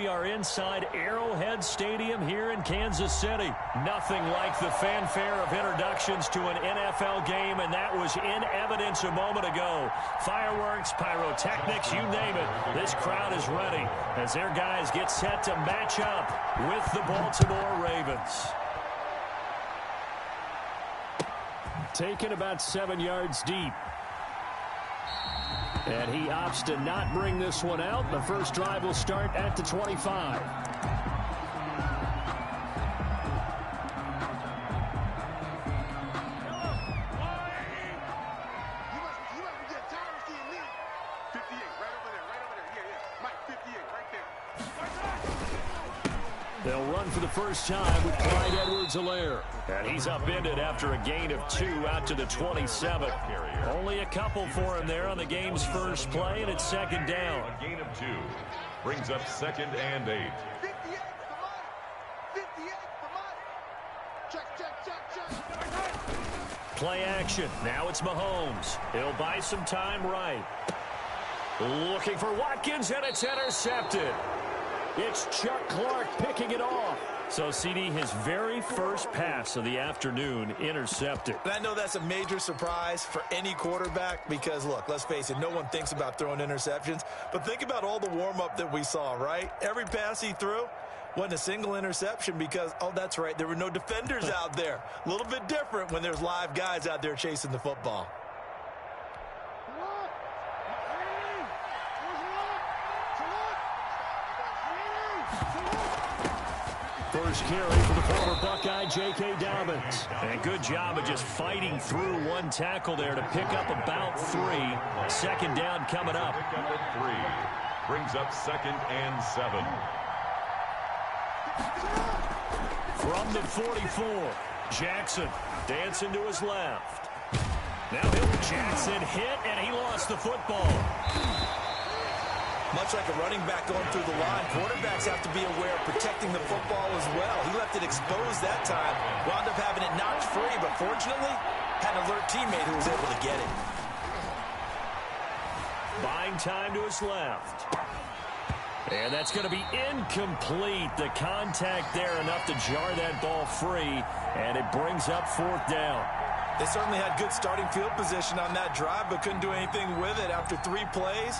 we are inside Arrowhead Stadium here in Kansas City. Nothing like the fanfare of introductions to an NFL game, and that was in evidence a moment ago. Fireworks, pyrotechnics, you name it. This crowd is ready as their guys get set to match up with the Baltimore Ravens. Taken about 7 yards deep. And he opts to not bring this one out. The first drive will start at the 25. They'll run for the first time with Clyde Edwards-Helaire. And he's upended after a gain of 2 out to the 27. Only a couple for him there on the game's first play, and it's second down. A gain of 2 brings up 2nd and 8. 58 for Mike. Check. Play action. Now it's Mahomes. He'll buy some time right. Looking for Watkins, and it's intercepted. It's Chuck Clark picking it off. So, CD, his very first pass of the afternoon intercepted. And I know that's a major surprise for any quarterback because, look, let's face it, no one thinks about throwing interceptions. But think about all the warm-up that we saw, right? Every pass he threw wasn't a single interception because, oh, that's right, there were no defenders out there. A little bit different when there's live guys out there chasing the football. First carry for the former Buckeye, J.K. Dobbins. And good job of just fighting through one tackle there to pick up about 3. Second down coming up. Pick up at 3. Brings up 2nd and 7. From the 44, Jackson dancing to his left. Now Jackson hit, and he lost the football. Much like a running back going through the line, quarterbacks have to be aware of protecting the football as well. He left it exposed that time, wound up having it knocked free, but fortunately, had an alert teammate who was able to get it. Buying time to his left. And that's going to be incomplete. The contact there enough to jar that ball free, and it brings up 4th down. They certainly had good starting field position on that drive, but couldn't do anything with it after 3 plays.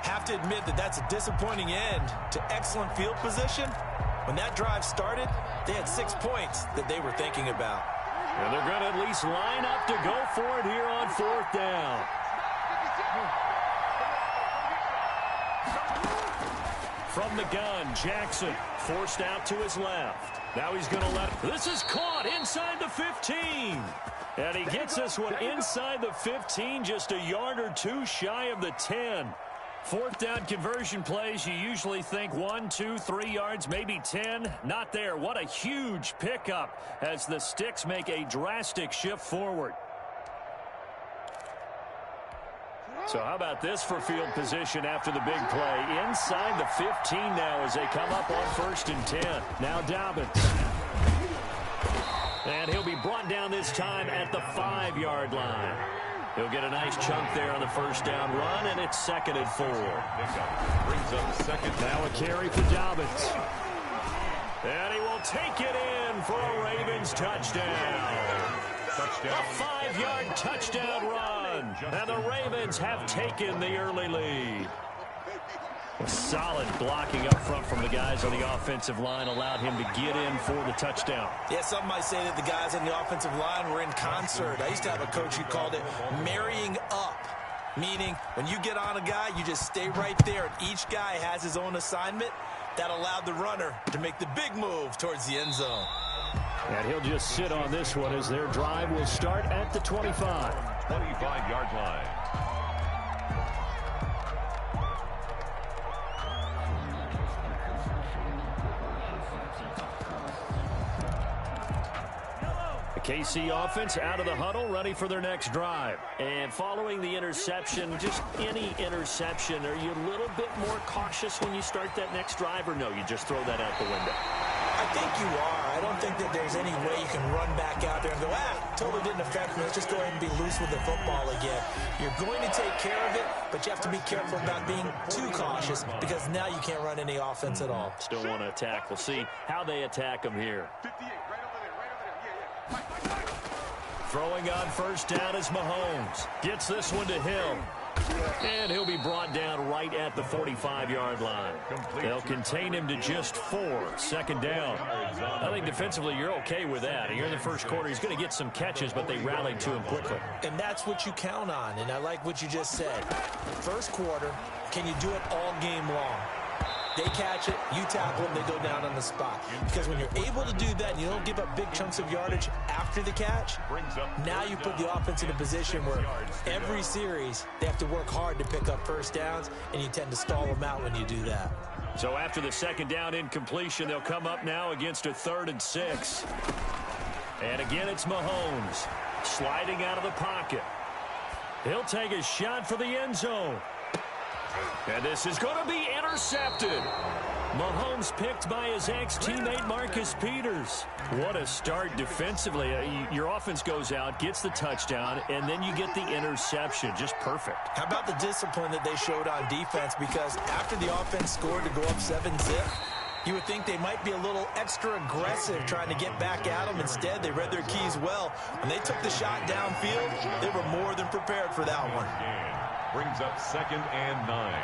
Have to admit that that's a disappointing end to excellent field position. When that drive started, they had 6 points that they were thinking about. And they're going to at least line up to go for it here on 4th down. From the gun, Jackson forced out to his left. Now he's going to let it. This is caught inside the 15. And he gets this one inside the 15, just a yard or 2 shy of the 10. 4th down conversion plays, you usually think 1, 2, 3 yards, maybe 10. Not there. What a huge pickup as the Sticks make a drastic shift forward. So how about this for field position after the big play? Inside the 15 now as they come up on 1st and 10. Now Dobbins. And he'll be brought down this time at the 5-yard line. He'll get a nice chunk there on the first down run, and it's 2nd and 4. Brings up 2nd. Now a carry for Dobbins. And he will take it in for a Ravens touchdown. A 5-yard touchdown run. And the Ravens have taken the early lead. A solid blocking up front from the guys on the offensive line allowed him to get in for the touchdown. Yeah, some might say that the guys on the offensive line were in concert. I used to have a coach who called it marrying up, meaning when you get on a guy, you just stay right there, and each guy has his own assignment. That allowed the runner to make the big move towards the end zone. And he'll just sit on this one as their drive will start at the 25. 25-yard line. The KC offense out of the huddle, ready for their next drive. And following the interception, just any interception, are you a little bit more cautious when you start that next drive, or no, you just throw that out the window? I think you are. I don't think that there's any way you can run back out there and go, totally didn't affect me. Let's just go ahead and be loose with the football again. You're going to take care of it, but you have to be careful about being too cautious because now you can't run any offense at all. Still want to attack. We'll see how they attack them here. 58, right over there, right over there. Yeah. Throwing on first down is Mahomes. Gets this one to Hill. And he'll be brought down right at the 45-yard line. They'll contain him to just 4. Second down. I think defensively you're okay with that. Here in the first quarter, he's going to get some catches, but they rallied to him quickly. And that's what you count on, and I like what you just said. First quarter, can you do it all game long? They catch it, you tackle them, they go down on the spot. Because when you're able to do that and you don't give up big chunks of yardage after the catch, now you put the offense in a position where every series they have to work hard to pick up first downs, and you tend to stall them out when you do that. So after the second down incompletion, they'll come up now against a 3rd and 6. And again, it's Mahomes sliding out of the pocket. He'll take a shot for the end zone. And this is going to be intercepted. Mahomes picked by his ex-teammate Marcus Peters. What a start defensively. Your offense goes out, gets the touchdown, and then you get the interception. Just perfect. How about the discipline that they showed on defense? Because after the offense scored to go up 7-zip, you would think they might be a little extra aggressive trying to get back at them. Instead, they read their keys well. When they took the shot downfield, they were more than prepared for that one. Brings up 2nd and 9.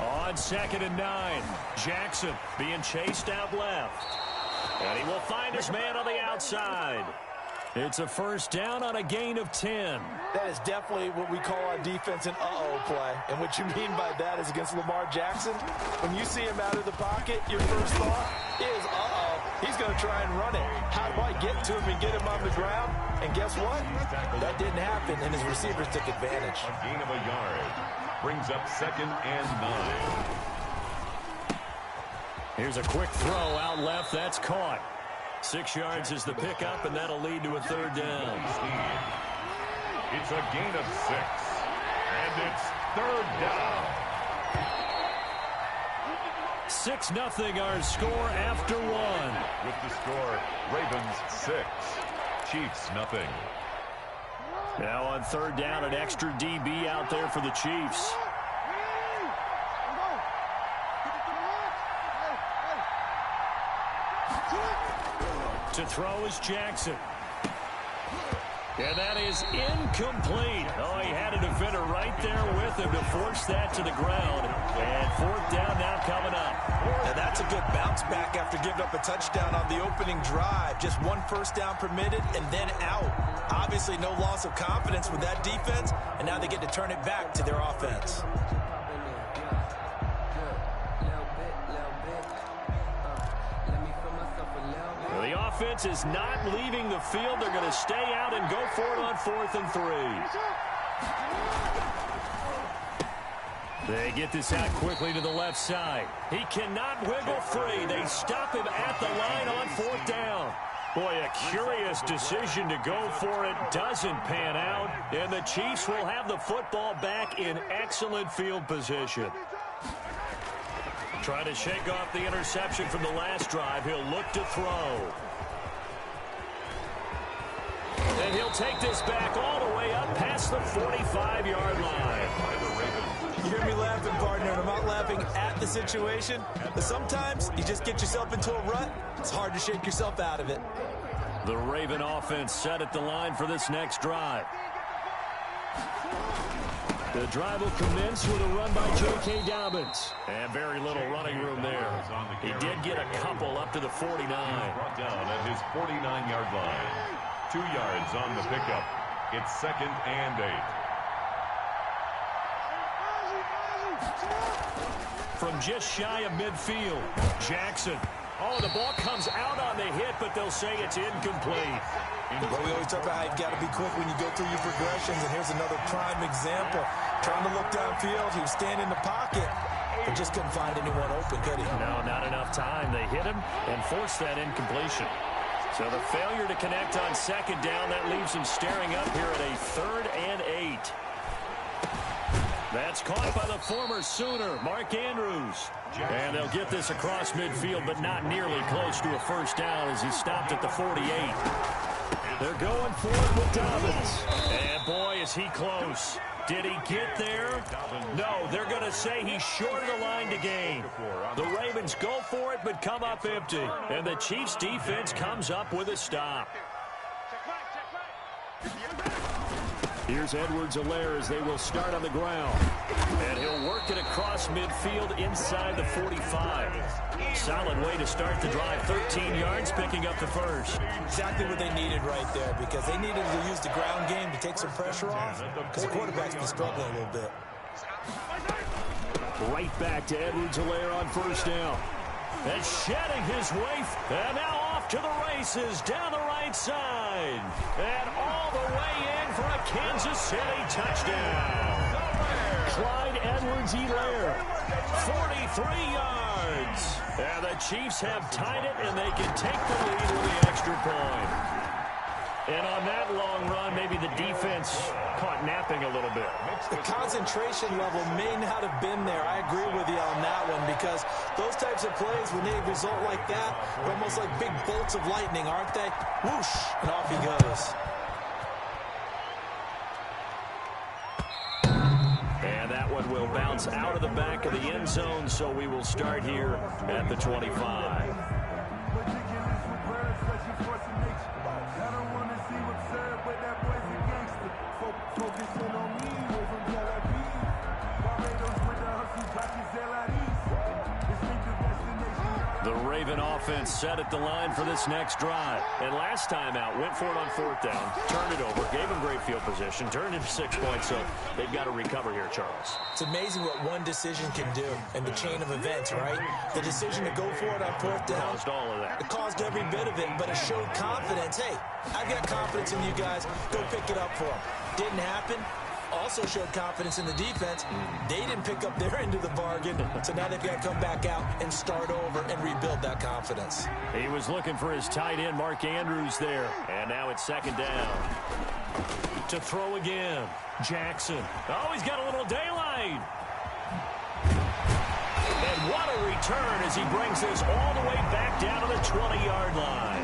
On 2nd and 9, Jackson being chased out left. And he will find his man on the outside. It's a first down on a gain of 10. That is definitely what we call on defense an uh-oh play. And what you mean by that is against Lamar Jackson, when you see him out of the pocket, your first thought is, uh-oh, he's going to try and run it. How do I get to him and get him on the ground? And guess what? That didn't happen, and his receivers took advantage. A gain of a yard. Brings up 2nd and 9. Here's a quick throw out left. That's caught. 6 yards is the pickup, and that'll lead to a 3rd down. It's a gain of 6. And it's 3rd down. 6-0 our score after 1. With the score, Ravens 6, Chiefs nothing. Now on 3rd down, an extra DB out there for the Chiefs. To throw is Jackson. And that is incomplete. Oh, he had a defender right there with him to force that to the ground. And 4th down now coming up. And that's a good bounce back after giving up a touchdown on the opening drive. Just 1 first down permitted and then out. Obviously no loss of confidence with that defense, and now they get to turn it back to their offense. The offense is not leaving the field. They're going to stay out and go for it on 4th and 3. They get this out quickly to the left side. He cannot wiggle free. They stop him at the line on 4th down. Boy, a curious decision to go for it. Doesn't pan out. And the Chiefs will have the football back in excellent field position. Trying to shake off the interception from the last drive. He'll look to throw. And he'll take this back all the way up past the 45-yard line. You hear me laughing, partner, and I'm not laughing at the situation, but sometimes you just get yourself into a rut. It's hard to shake yourself out of it. The Raven offense set at the line for this next drive. The drive will commence with a run by J.K. Dobbins. And very little running room there. He did get a couple up to the 49. Brought down at his 49-yard line. 2 yards on the pickup. It's 2nd and 8. From just shy of midfield, Jackson Oh, the ball comes out on the hit, but they'll say it's incomplete. Well, we always talk about how you've got to be quick when you go through your progressions, and here's another prime example. Trying to look downfield, he was standing in the pocket, but just couldn't find anyone open, could he? No, not enough time. They hit him and forced that incompletion. So the failure to connect on second down, that leaves him staring up here at a 3rd and 8. That's caught by the former Sooner, Mark Andrews. And they'll get this across midfield, but not nearly close to a first down as he stopped at the 48. They're going for it with Dobbins. And boy, is he close. Did he get there? No, they're going to say he's short of the line to gain. The Ravens go for it, but come up empty. And the Chiefs defense comes up with a stop. Here's Edwards-Helaire as they will start on the ground. And he'll work it across midfield inside the 45. Solid way to start the drive. 13 yards, picking up the first. Exactly what they needed right there, because they needed to use the ground game to take some pressure off, because the quarterback's been struggling a little bit. Right back to Edwards-Helaire on first down. And shedding his way. And now off to the races down the right side. And all the way in for a Kansas City touchdown. Clyde Edwards-Helaire, 43 yards. And the Chiefs have tied it, and they can take the lead with the extra point. And on that long run, maybe the defense caught napping a little bit. The concentration level may not have been there. I agree with you on that one, because those types of plays, when they result like that, they're almost like big bolts of lightning, aren't they? Whoosh, and off he goes. And that one will bounce out of the back of the end zone, so we will start here at the 25. The Raven offense set at the line for this next drive. And last time out, went for it on 4th down, turned it over, gave them great field position, turned into 6 points, so they've got to recover here, Charles. It's amazing what one decision can do in the chain of events, right? The decision to go for it on 4th down. Caused all of that. It caused every bit of it, but it showed confidence. Hey, I've got confidence in you guys. Go pick it up for them. Didn't happen. Also showed confidence in the defense. They didn't pick up their end of the bargain, so now they've got to come back out and start over and rebuild that confidence. He was looking for his tight end, Mark Andrews, there. And now it's 2nd down. To throw again. Jackson. Oh, he's got a little daylight. And what a return as he brings this all the way back down to the 20-yard line.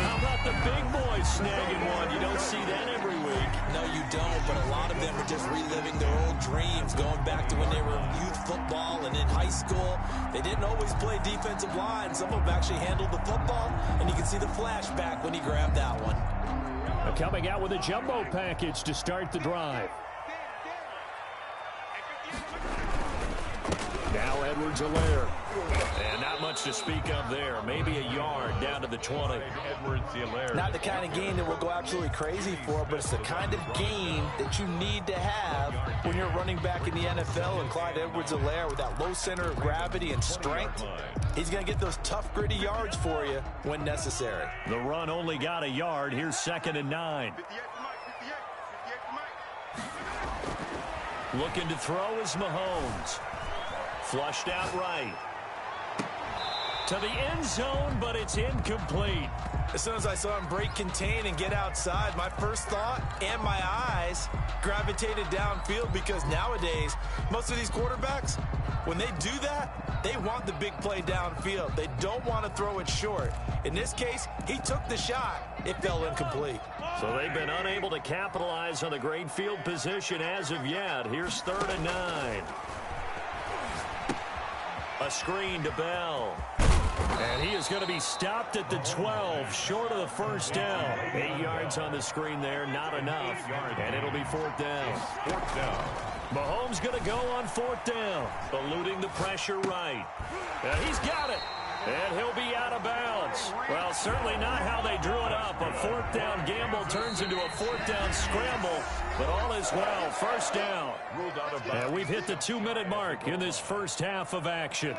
How about the big boys snagging one? You don't see that every week. No, you don't, but a lot of them are just reliving their old dreams, going back to when they were in youth football and in high school. They didn't always play defensive line. Some of them actually handled the football, and you can see the flashback when he grabbed that one. Coming out with a jumbo package to start the drive. Now Edwards-Helaire. And not much to speak of there. Maybe a yard down to the 20. Not the kind of game that we'll go absolutely crazy for, but it's the kind of game that you need to have when you're running back in the NFL. And Clyde Edwards-Helaire, with that low center of gravity and strength, he's going to get those tough, gritty yards for you when necessary. The run only got a yard. Here's 2nd and 9. Looking to throw is Mahomes. Flushed out right. To the end zone, but it's incomplete. As soon as I saw him break contain and get outside, my first thought and my eyes gravitated downfield, because nowadays, most of these quarterbacks, when they do that, they want the big play downfield. They don't want to throw it short. In this case, he took the shot. It fell incomplete. So they've been unable to capitalize on the great field position as of yet. Here's 3rd and 9. A screen to Bell. And he is going to be stopped at the 12, short of the first down. 8 yards on the screen there, not enough. And it'll be 4th down. 4th down. Mahomes going to go on 4th down, eluding the pressure right. He's got it. And he'll be out of bounds. Well, certainly not how they drew it up. A 4th down gamble turns into a 4th down scramble. But all is well. First down. And we've hit the 2-minute mark in this first half of action.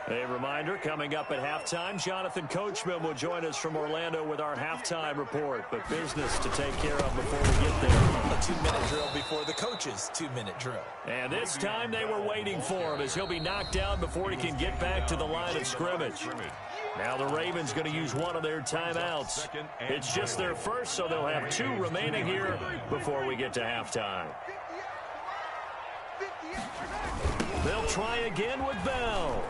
A reminder, coming up at halftime, Jonathan Coachman will join us from Orlando with our halftime report. But business to take care of before we get there. A 2-minute drill before the coach's 2-minute drill. And this time they were waiting for him as he'll be knocked down before he can get back to the line of scrimmage. Now the Ravens going to use one of their timeouts. It's just their first, so they'll have 2 remaining here before we get to halftime. They'll try again with Bell.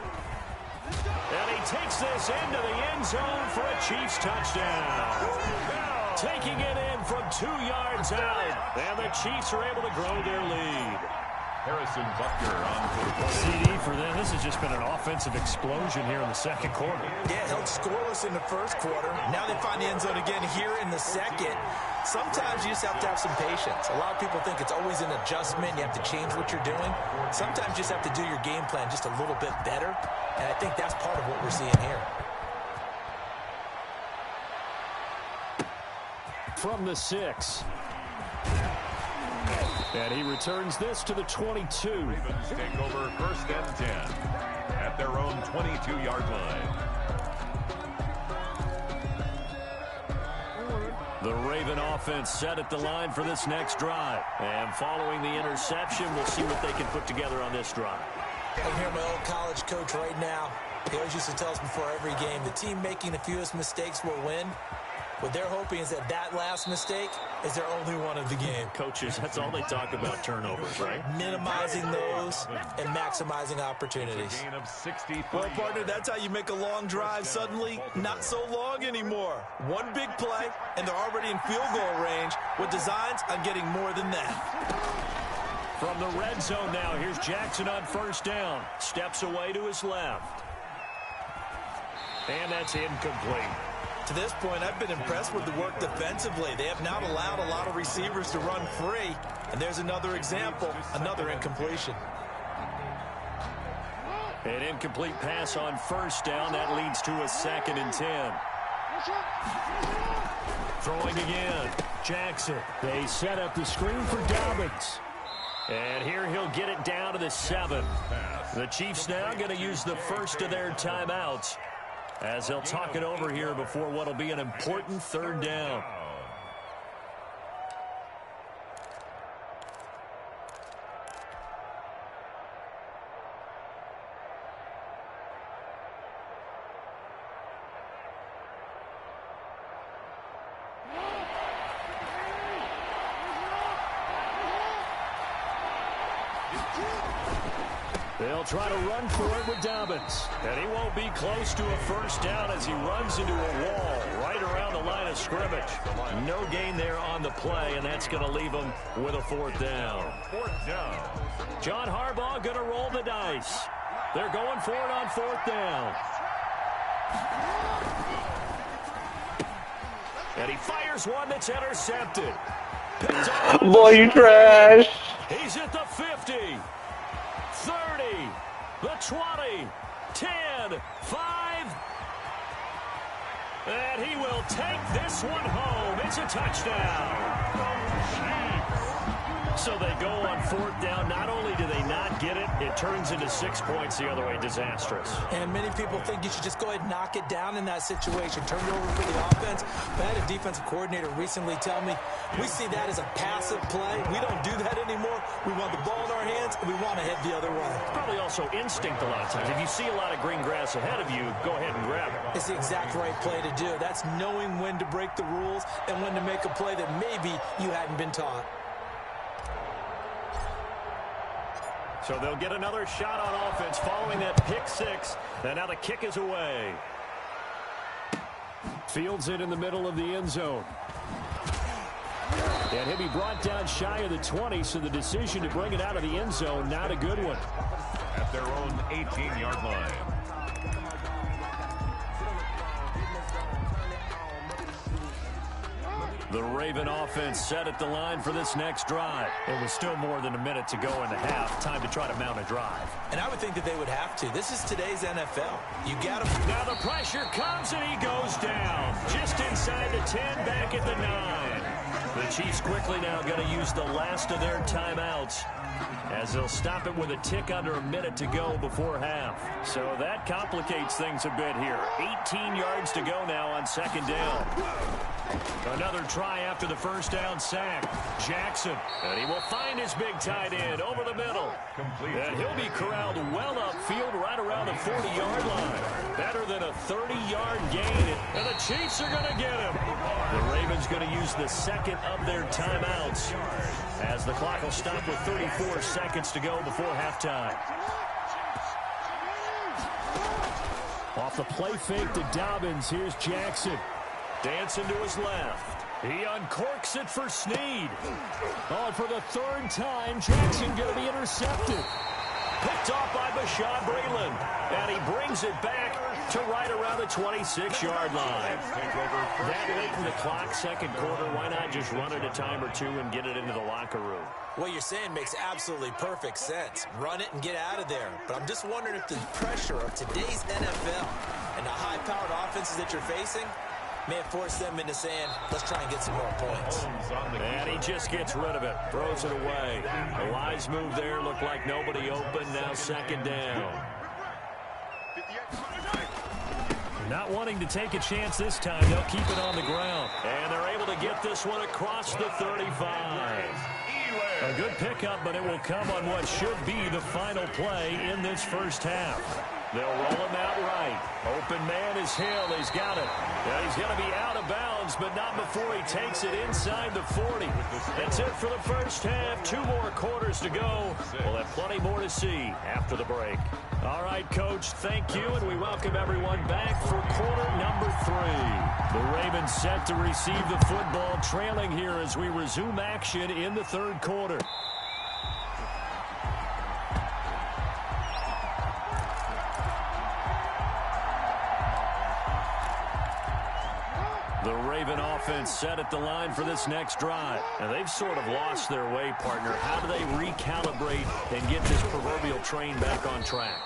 And he takes this into the end zone for a Chiefs touchdown. Taking it in from 2 yards out. And the Chiefs are able to grow their lead. Harrison Butker on for the CD for them. This has just been an offensive explosion here in the second quarter. Yeah, held scoreless in the first quarter. Now they find the end zone again here in the second. Sometimes you just have to have some patience. A lot of people think it's always an adjustment. You have to change what you're doing. Sometimes you just have to do your game plan just a little bit better. And I think that's part of what we're seeing here. From the 6. And he returns this to the 22. Ravens take over 1st and 10 at their own 22-yard line. The Raven offense set at the line for this next drive. And following the interception, we'll see what they can put together on this drive. I can hear my old college coach right now. He always used to tell us before every game, the team making the fewest mistakes will win. What they're hoping is that that last mistake is their only one of the game. Coaches, that's all they talk about, turnovers, right? Minimizing those and maximizing opportunities. Gain of 63. Well, partner, that's how you make a long drive suddenly not so long anymore. One big play, and they're already in field goal range with designs on getting more than that. From the red zone now, here's Jackson on 1st down. Steps away to his left. And that's incomplete. To this point, I've been impressed with the work defensively. They have not allowed a lot of receivers to run free. And there's another example, another incompletion. An incomplete pass on 1st down. That leads to a 2nd and 10. Throwing again. Jackson. They set up the screen for Dobbins. And here he'll get it down to the 7. The Chiefs now going to use the first of their timeouts as they'll talk it over here before what will be an important 3rd down. They'll try to run for it with Dobbins. And he won't be close to a 1st down as he runs into a wall right around the line of scrimmage. No gain there on the play, and that's going to leave him with a 4th down. 4th down. John Harbaugh going to roll the dice. They're going for it on 4th down. And he fires one that's intercepted. Boy, you trash. He's at the 50. 30, the 20, 10, 5. And he will take this one home. It's a touchdown. So they go on 4th down. Not only do they not get it, it turns into 6 points the other way. Disastrous. And many people think you should just go ahead and knock it down in that situation. Turn it over for the offense. But I had a defensive coordinator recently tell me, we see that as a passive play. We don't do that anymore. We want the ball in our hands, and we want to head the other way. Probably also instinct a lot of times. If you see a lot of green grass ahead of you, go ahead and grab it. It's the exact right play to do. That's knowing when to break the rules and when to make a play that maybe you hadn't been taught. So they'll get another shot on offense following that pick 6. And now the kick is away. Fields it in the middle of the end zone. And he'll be brought down shy of the 20, so the decision to bring it out of the end zone, not a good one. At their own 18-yard line. The Raven offense set at the line for this next drive. It was still more than a minute to go in the half. Time to try to mount a drive. And I would think that they would have to. This is today's NFL. You got to. Now the pressure comes and he goes down. Just inside the 10, back at the 9. The Chiefs quickly now going to use the last of their timeouts as they'll stop it with a tick under a minute to go before half. So that complicates things a bit here. 18 yards to go now on second down. Another try after the first down sack. Jackson, and he will find his big tight end over the middle. And he'll be corralled well upfield right around the 40-yard line. Better than a 30-yard gain, and the Chiefs are going to get him. The Ravens going to use the second of their timeouts as the clock will stop with 34 seconds to go before halftime. Off the play fake to Dobbins, here's Jackson. Dancing to his left. He uncorks it for Snead. Oh, for the third time, Jackson going to be intercepted. Picked off by Bashaud Breeland. And he brings it back to right around the 26-yard line. That late in the clock, second quarter, why not just run it a time or two and get it into the locker room? What you're saying makes absolutely perfect sense. Run it and get out of there. But I'm just wondering if the pressure of today's NFL and the high-powered offenses that you're facing may have forced them into saying, let's try and get some more points. And he just gets rid of it, throws it away. A wise move there, looked like nobody open, now second down. Not wanting to take a chance this time, they'll keep it on the ground. And they're able to get this one across the 35. A good pickup, but it will come on what should be the final play in this first half. They'll roll him out right. Open man is Hill. He's got it. And he's going to be out of bounds, but not before he takes it inside the 40. That's it for the first half. 2 more quarters to go. We'll have plenty more to see after the break. All right, Coach, thank you, and we welcome everyone back for quarter number 3. The Ravens set to receive the football, trailing here as we resume action in the third quarter. The Raven offense set at the line for this next drive. And they've sort of lost their way, partner. How do they recalibrate and get this proverbial train back on track?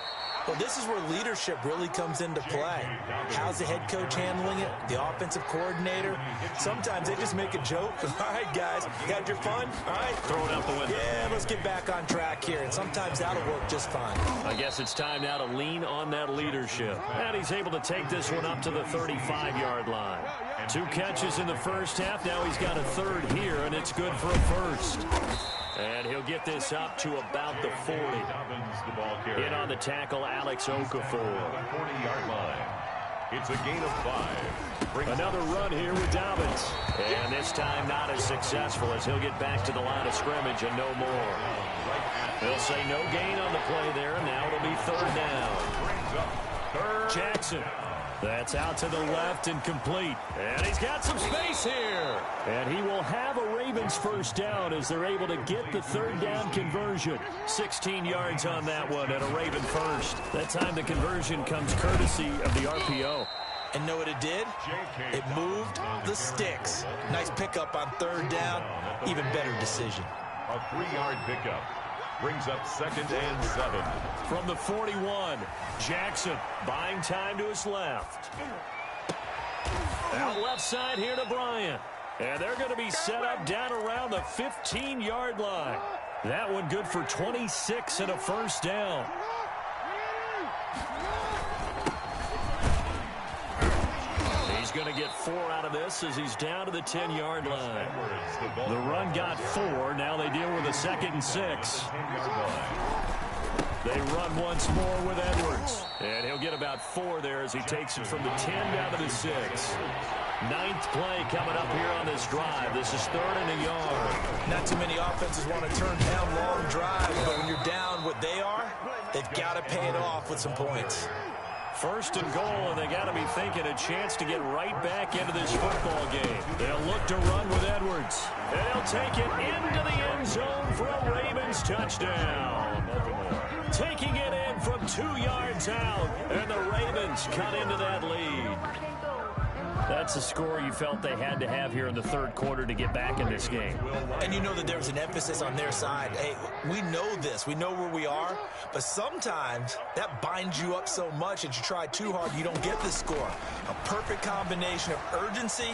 Well, this is where leadership really comes into play. How's the head coach handling it? The offensive coordinator? Sometimes they just make a joke. All right, guys, you had your fun? All right. Throw it out the window. Yeah, let's get back on track here. And sometimes that'll work just fine. I guess it's time now to lean on that leadership. And he's able to take this one up to the 35-yard line. 2 catches in the first half. Now he's got a third here, and it's good for a first. And he'll get this up to about the 40. In on the tackle, Alex Okafor. 40-yard line. It's a gain of 5. Another run here with Dobbins. And this time not as successful as he'll get back to the line of scrimmage and no more. They'll say no gain on the play there, and now it'll be third down. Jackson. That's out to the left and complete. And he's got some space here. And he will have a Ravens first down as they're able to get the third down conversion. 16 yards on that one and a Raven first. That time the conversion comes courtesy of the RPO. And know what it did? It moved the sticks. Nice pickup on third down. Even better decision. A 3-yard pickup. Brings up 2nd and 7. From the 41, Jackson buying time to his left. Out left side here to Bryant. And they're going to be set up down around the 15-yard line. That one good for 26 and a first down. He's going to get 4 out of this as he's down to the 10-yard line. The run got 4. Now they deal with a 2nd and 6. They run once more with Edwards. And he'll get about 4 there as he takes it from the 10 down to the 6. 9th play coming up here on this drive. This is 3rd and a yard. Not too many offenses want to turn down long drives, but when you're down what they are, they've got to pay it off with some points. 1st and goal, and they got to be thinking a chance to get right back into this football game. They'll look to run with Edwards. And they'll take it into the end zone for a Ravens touchdown. Taking it in from 2 yards out, and the Ravens cut into that lead. That's a score you felt they had to have here in the third quarter to get back in this game. And you know that there's an emphasis on their side. Hey, we know this. We know where we are. But sometimes that binds you up so much that you try too hard, you don't get the score. A perfect combination of urgency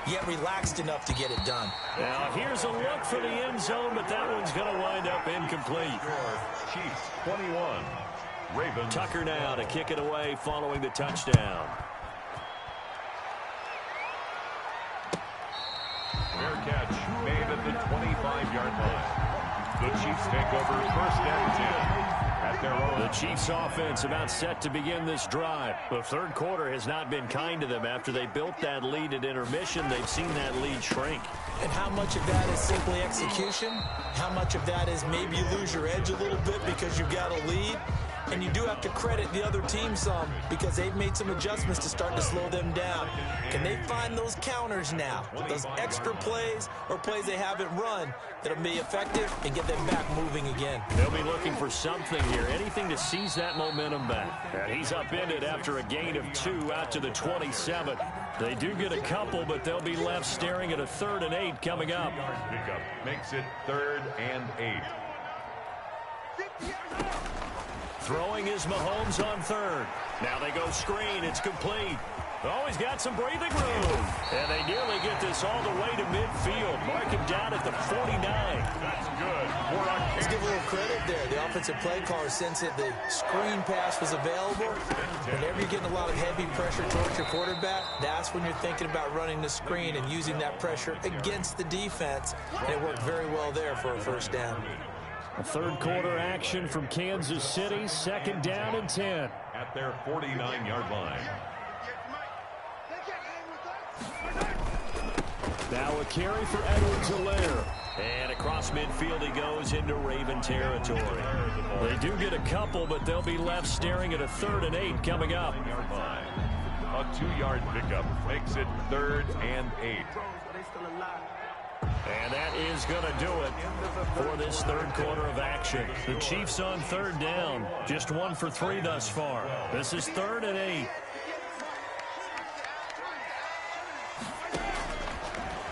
yet relaxed enough to get it done. Now here's a look for the end zone, but that one's going to wind up incomplete. Chiefs 21. Ravens. Tucker now to kick it away following the touchdown. Fair catch made at the 25-yard line. The Chiefs take over first and 10 at their own. The Chiefs offense about set to begin this drive. The third quarter has not been kind to them. After they built that lead at intermission, they've seen that lead shrink. And how much of that is simply execution? How much of that is maybe you lose your edge a little bit because you've got a lead? And you do have to credit the other team some because they've made some adjustments to start to slow them down. Can they find those counters now, those extra plays or plays they haven't run that'll be effective and get them back moving again? They'll be looking for something here, anything to seize that momentum back. And he's upended after a gain of 2 out to the 27. They do get a couple, but they'll be left staring at a 3rd and 8 coming up. Pickup makes it 3rd and 8. Throwing is Mahomes on 3rd. Now they go screen. It's complete. Oh, he's got some breathing room. And they nearly get this all the way to midfield. Mark him down at the 49. That's good. Let's give a little credit there. The offensive play caller sensed that the screen pass was available. Whenever you're getting a lot of heavy pressure towards your quarterback, that's when you're thinking about running the screen and using that pressure against the defense. And it worked very well there for a first down. A third quarter action from Kansas City. 2nd down and 10. At their 49-yard line. Now a carry for Edwards-Helaire. And across midfield he goes into Raven territory. They do get a couple, but they'll be left staring at a 3rd and 8 coming up. A 2-yard pickup makes it 3rd and 8. And that is going to do it for this third quarter of action. The Chiefs on 3rd down. Just 1 for 3 thus far. This is 3rd and 8.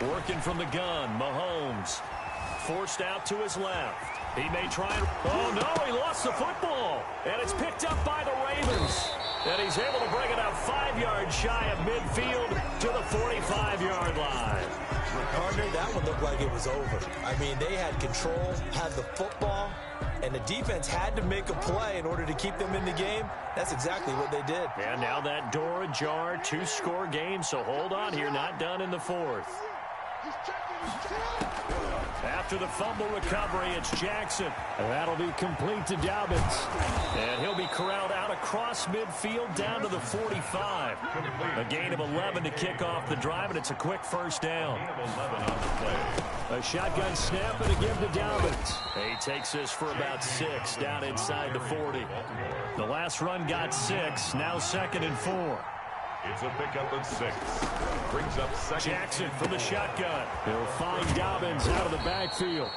Working from the gun, Mahomes. Forced out to his left. He may try and... Oh, no, he lost the football. And it's picked up by the Ravens. And he's able to bring it out 5 yards shy of midfield to the 45-yard line. Partner, that one looked like it was over. I mean, they had control, had the football, and the defense had to make a play in order to keep them in the game. That's exactly what they did. And now that door ajar, 2-score game, so hold on here, not done in the 4th. After the fumble recovery, it's Jackson. And that'll be complete to Dobbins. And he'll be corralled out across midfield down to the 45. A gain of 11 to kick off the drive, and it's a quick first down. A shotgun snap and a give to Dobbins. He takes this for about 6 down inside the 40. The last run got 6, now 2nd and 4. It's a pickup of 6. Brings up 2nd. Jackson from the shotgun. He'll find Dobbins out of the backfield.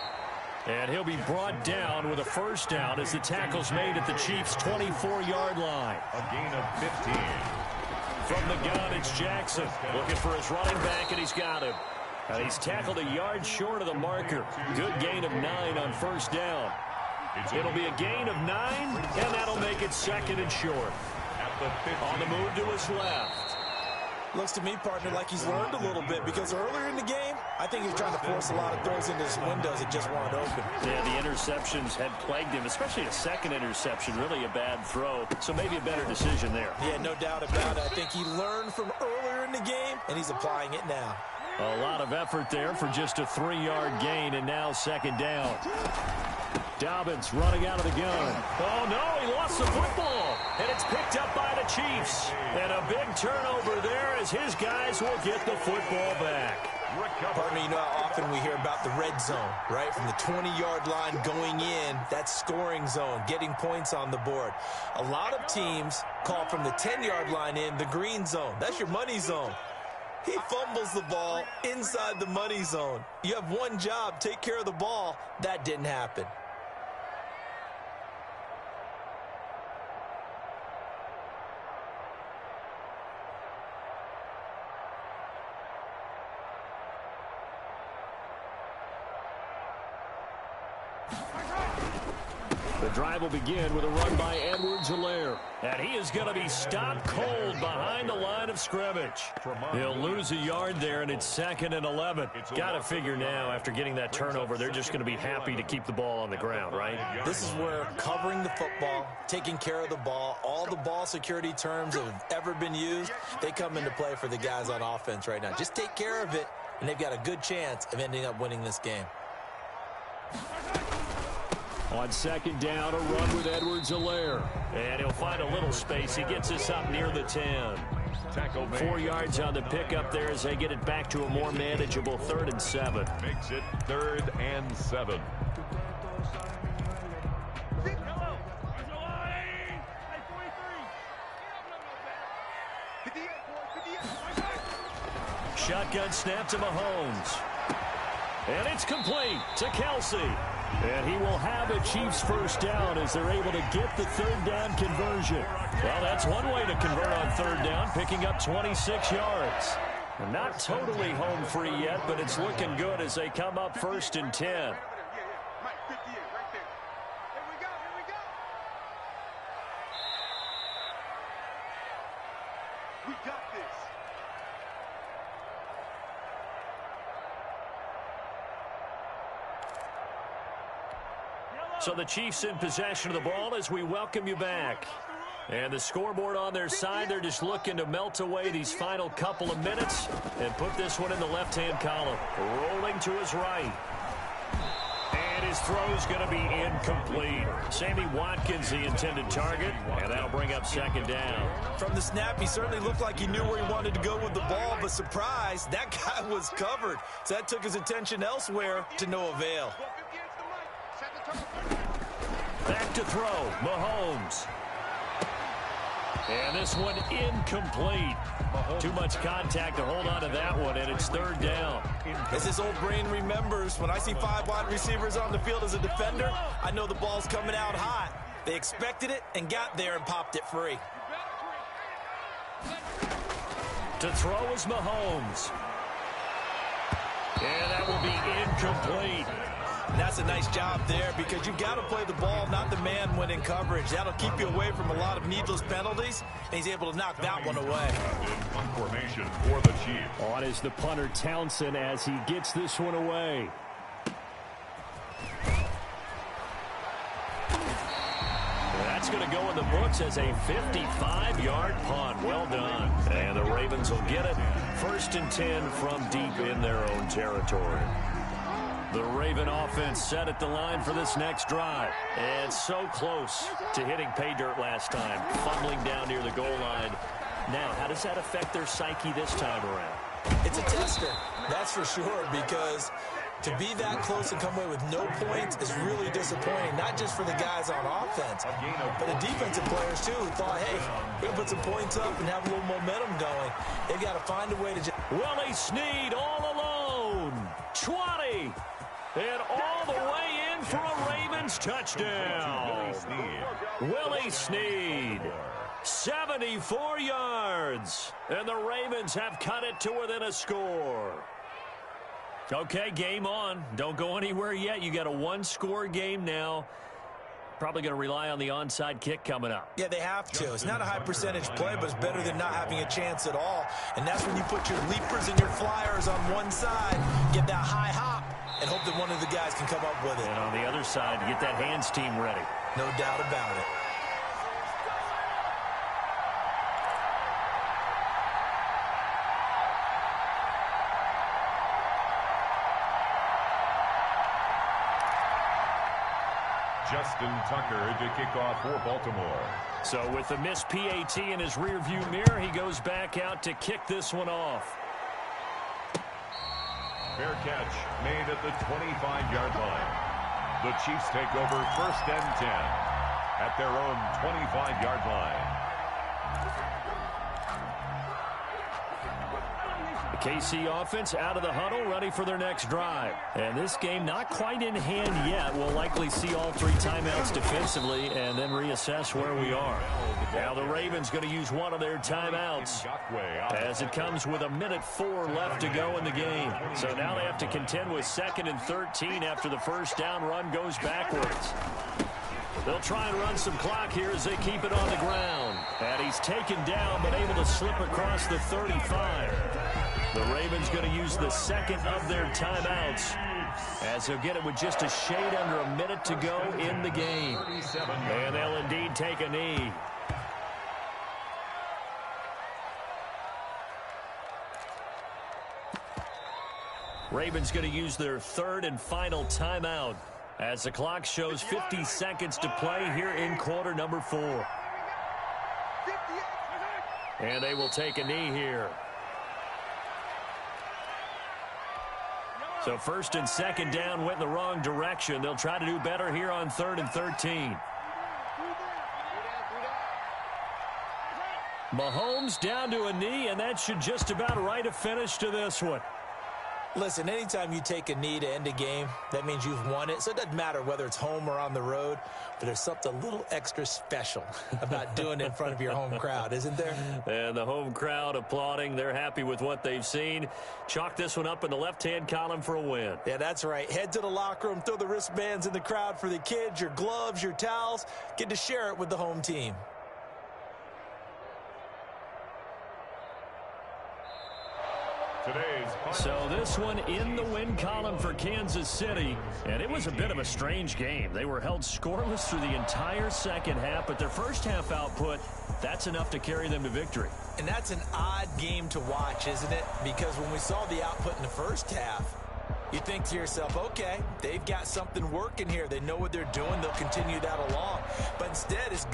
And he'll be brought down with a first down as the tackle's made at the Chiefs' 24-yard line. A gain of 15. From the gun, it's Jackson. Looking for his running back, and he's got him. And he's tackled a yard short of the marker. Good gain of 9 on first down. It'll be a gain of 9, and that'll make it 2nd and short. On the move to his left. Looks to me, partner, like he's learned a little bit because earlier in the game, I think he was trying to force a lot of throws into his windows that just weren't open. Yeah, the interceptions had plagued him, especially a second interception, really a bad throw. So maybe a better decision there. Yeah, no doubt about it. I think he learned from earlier in the game, and he's applying it now. A lot of effort there for just a 3-yard gain, and now 2nd down. Dobbins running out of the gun. Oh, no, he lost the football. And it's picked up by the Chiefs. And a big turnover there as his guys will get the football back. Partner, you know how often we hear about the red zone, right? From the 20-yard line going in, that's scoring zone, getting points on the board. A lot of teams call from the 10-yard line in the green zone. That's your money zone. He fumbles the ball inside the money zone. You have one job, take care of the ball. That didn't happen. The drive will begin with a run by Edwards-Helaire. And he is going to be stopped cold behind the line of scrimmage. He'll lose a yard there, and it's 2nd and 11. Got to figure now, after getting that turnover, they're just going to be happy to keep the ball on the ground, right? This is where covering the football, taking care of the ball, all the ball security terms that have ever been used, they come into play for the guys on offense right now. Just take care of it, and they've got a good chance of ending up winning this game. On 2nd down, a run with Edwards-Helaire. And he'll find a little space. He gets us up near the 10. 4 yards on the pickup there as they get it back to a more manageable 3rd and 7. Makes it 3rd and 7. Shotgun snap to Mahomes. And it's complete to Kelsey. And he will have a Chiefs first down as they're able to get the 3rd down conversion. Well, that's one way to convert on 3rd down, picking up 26 yards. Not totally home free yet, but it's looking good as they come up 1st and 10. We got this. So the Chiefs in possession of the ball as we welcome you back. And the scoreboard on their side, they're just looking to melt away these final couple of minutes and put this one in the left-hand column. Rolling to his right. And his throw's going to be incomplete. Sammy Watkins, the intended target, and that'll bring up 2nd down. From the snap, he certainly looked like he knew where he wanted to go with the ball, but surprise, that guy was covered. So that took his attention elsewhere to no avail. Back to throw, Mahomes. And this one incomplete. Too much contact to hold on to that one, and it's 3rd down. As his old brain remembers, when I see 5 wide receivers on the field as a defender, I know the ball's coming out hot. They expected it and got there and popped it free. To throw is Mahomes. And that will be incomplete. And that's a nice job there because you've got to play the ball, not the man when in coverage. That'll keep you away from a lot of needless penalties, and he's able to knock that one away. In formation for the Chiefs. On is the punter Townsend as he gets this one away. That's going to go in the books as a 55-yard punt. Well done. And the Ravens will get it. 1st and 10 from deep in their own territory. The Raven offense set at the line for this next drive. And so close to hitting pay dirt last time. Fumbling down near the goal line. Now, how does that affect their psyche this time around? It's a tester, that's for sure, because to be that close and come away with no points is really disappointing, not just for the guys on offense, but the defensive players, too, who thought, hey, we're going to put some points up and have a little momentum going. They've got to find a way to just... Willie Snead all alone. 20. And all the way in for a Ravens touchdown. Willie Snead. 74 yards. And the Ravens have cut it to within a score. Okay, game on. Don't go anywhere yet. You got a 1-score game now. Probably going to rely on the onside kick coming up. Yeah, they have to. It's not a high percentage play, but it's better than not having a chance at all. And that's when you put your leapers and your flyers on one side, get that high hop, and hope that one of the guys can come up with it. And on the other side, get that hands team ready. No doubt about it. Justin Tucker to kick off for Baltimore. So with the missed PAT in his rearview mirror, he goes back out to kick this one off. Fair catch made at the 25-yard line. The Chiefs take over 1st and 10 at their own 25-yard line. The KC offense out of the huddle, ready for their next drive. And this game not quite in hand yet. We'll likely see all 3 timeouts defensively and then reassess where we are. Now the Ravens going to use one of their timeouts as it comes with 1:04 left to go in the game. So now they have to contend with 2nd and 13 after the first down run goes backwards. They'll try and run some clock here as they keep it on the ground. And he's taken down but able to slip across the 35. The Ravens going to use the second of their timeouts as they'll get it with just a shade under a minute to go in the game. And they'll indeed take a knee. Ravens going to use their third and final timeout as the clock shows 50 seconds to play here in quarter number 4. And they will take a knee here. So first and second down went in the wrong direction. They'll try to do better here on 3rd and 13. Mahomes down to a knee, and that should just about write a finish to this one. Listen, anytime you take a knee to end a game, that means you've won it. So it doesn't matter whether it's home or on the road, but there's something a little extra special about doing it in front of your home crowd, isn't there? And the home crowd applauding. They're happy with what they've seen. Chalk this one up in the left-hand column for a win. Yeah, that's right. Head to the locker room, throw the wristbands in the crowd for the kids, your gloves, your towels. Get to share it with the home team. So this one in the win column for Kansas City, and it was a bit of a strange game. They were held scoreless through the entire second half, but their first half output, that's enough to carry them to victory. And that's an odd game to watch, isn't it? Because when we saw the output in the first half, you think to yourself, okay, they've got something working here. They know what they're doing. They'll continue that along. But instead, it's good.